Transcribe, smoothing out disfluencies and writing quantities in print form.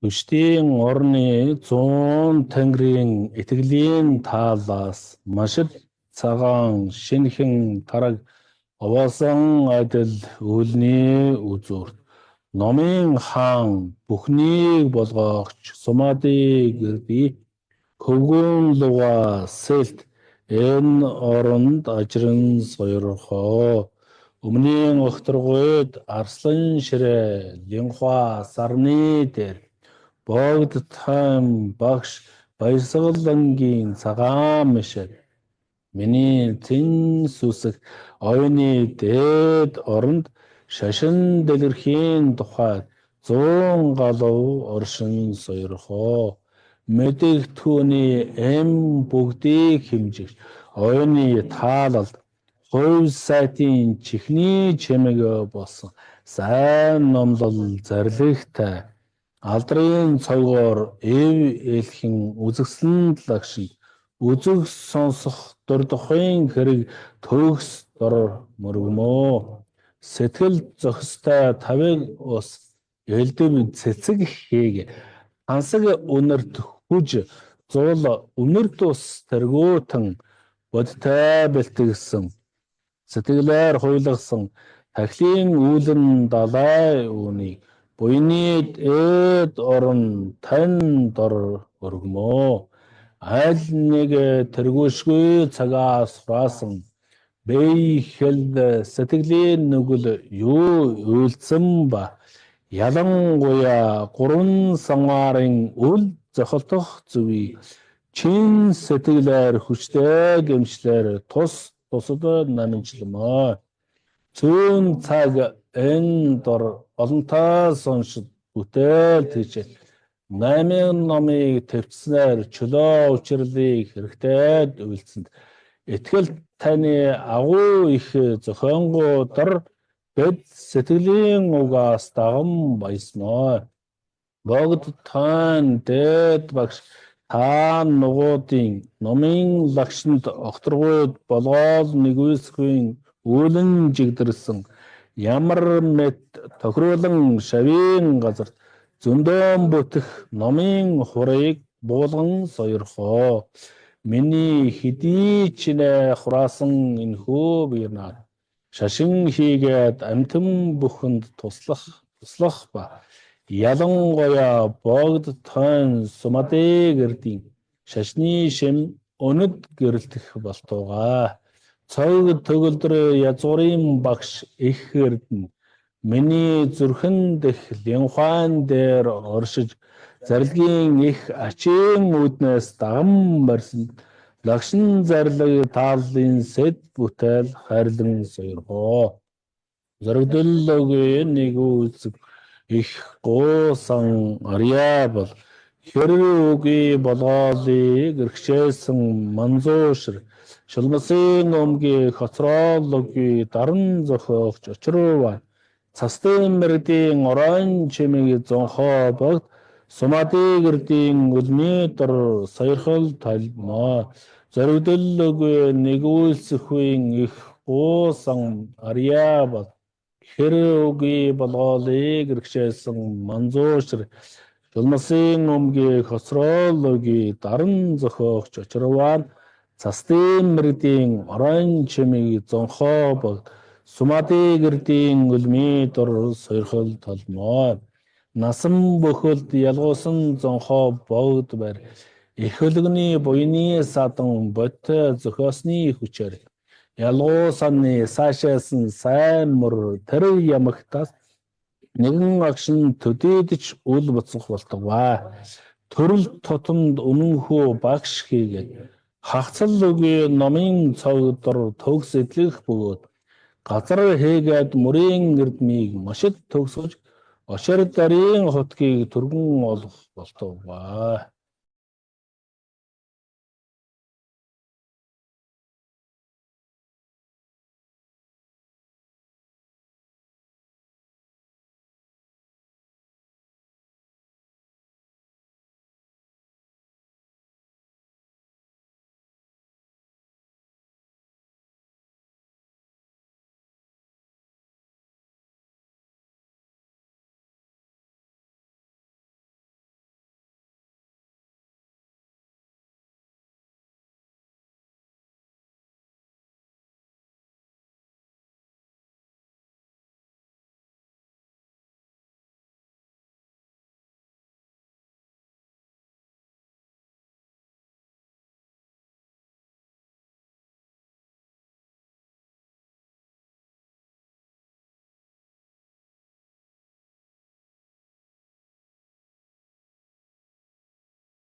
Өчтийн орны 100 тэнгэрийн итгэлийн таалаас маш их цагаан шинхэн тараг овоосон адил үлний үзүүрт номын хаан бүхнийг болгоогч сумаадыг гэрди хөвгүүн луга сэлт энэ оронд ажрын сойрхоо өмнгийн охторгойд арслан ширээ линхва сарны дээр богд тайм багш баясгалангийн цагаан мишэл миний тэн сүсэг ойны дээд оронд шашин дэлгэрхийн тухайд 100 галуу оршин сойрхоо мэдэх түүний эм бүгдийг хэмжигч ойны таалалд хувь сайтын чихний чимэг болсон сайн номлол зарлагтай алдрын цогоор эв элхэн үзэгсэн лагшин үзэг сонсох дурдахын хэрэг төгс дор мөргмөө сэтгэл зохистой тавиг ус элдэв цэцэг хээг ансаг үнэрт хүж зуул үнэрт ус тэргүүтэн бодтой бэлтгэсэн сэтгэлээр хуйлгасан тахлын үүлэн далай үүнийг буйны эд орон тань дор өргмөө аль нэг тэргүүшгүй цагаас хураасан бэй хэл сэтгэлийн нүгэл юу үйлцэн ба ялангуяа гурван самарын үл зохилдох зүвий чин сэтгэлээр хүчтэй гэмшлэр тусад намжламаа зүүн цаг энэ дор олонтой соншид бүтээл тийчээ 8 номыг төвчснээр чөлөө учрлыг хэрэгтэй үйлцэнд итгэл таны агуу их зохионгуудаар гэд сэтгэлийн угаас дагам баяснаа богд таан дэд багш таан нугуудын номын лагшинд огторгойд болгоол нэгүсхийн үүлэн жигдэрсэн ямар мэт тохируулан шавийн газарт зөндөөн бүтэх номын хурыг буулган сойрхоо миний хэдий ч нэ хураасан энхүү бирнаа шашин хийгээд амтэн бүхэнд туслах ба ялангуяа богд тойн сумаадыг гэрдийн шашны шим өнөд гэрэлтэх болтугай цог төгөлдөр язгуурын багш их гэрдэн миний зүрхэн дэх линхуан дээр оршиж зарилгийн их ачийн үүднээс дагам барьсан лагшин зарлаг тааллын сэд бүтээл хайрлан сойрхоо зоригдолгүй нэг үзэг их гоосан арья бол хэрүүгүй болгоолыг гэрхшээсэн манзуушэр шулмасын өмгийн хоцроолгүй даран зохиогч очруува цастын мэрдийн орон чимэг зонхоо богд сумаадын гэрдийн үлний дор сойрхол талмаа зоригдолгүй нэгүүлсэхүйн их гоосан арья бол хэрүүгүй болгоолыг гэрхшээсэн манзуушэр шулмасын өмгийн хоцроолгүй даран зохиогч очруува цастын мэрдийн орон чимэг зонхоо богд сумаадын гэрдийн үлний дор сойрхол талмаа насан бүхэлд ялгуусан зонхоо богд барь их хөлгөний буйны садан бодтой зохиосны хүчээр ялгуусаны саашаасан сайн мөр тэр ямагтаас нэгэн агшин төдийдч үл буцах болтугай төрөл тутамд үнэнхүү багш хийгээд хагцал үгүй номын цог дор төгс эдлэх бөгөөд газар хийгээд мөрийн эрдмийг машид төгсөж ошир дарын хотгийг түргэн олох болтугай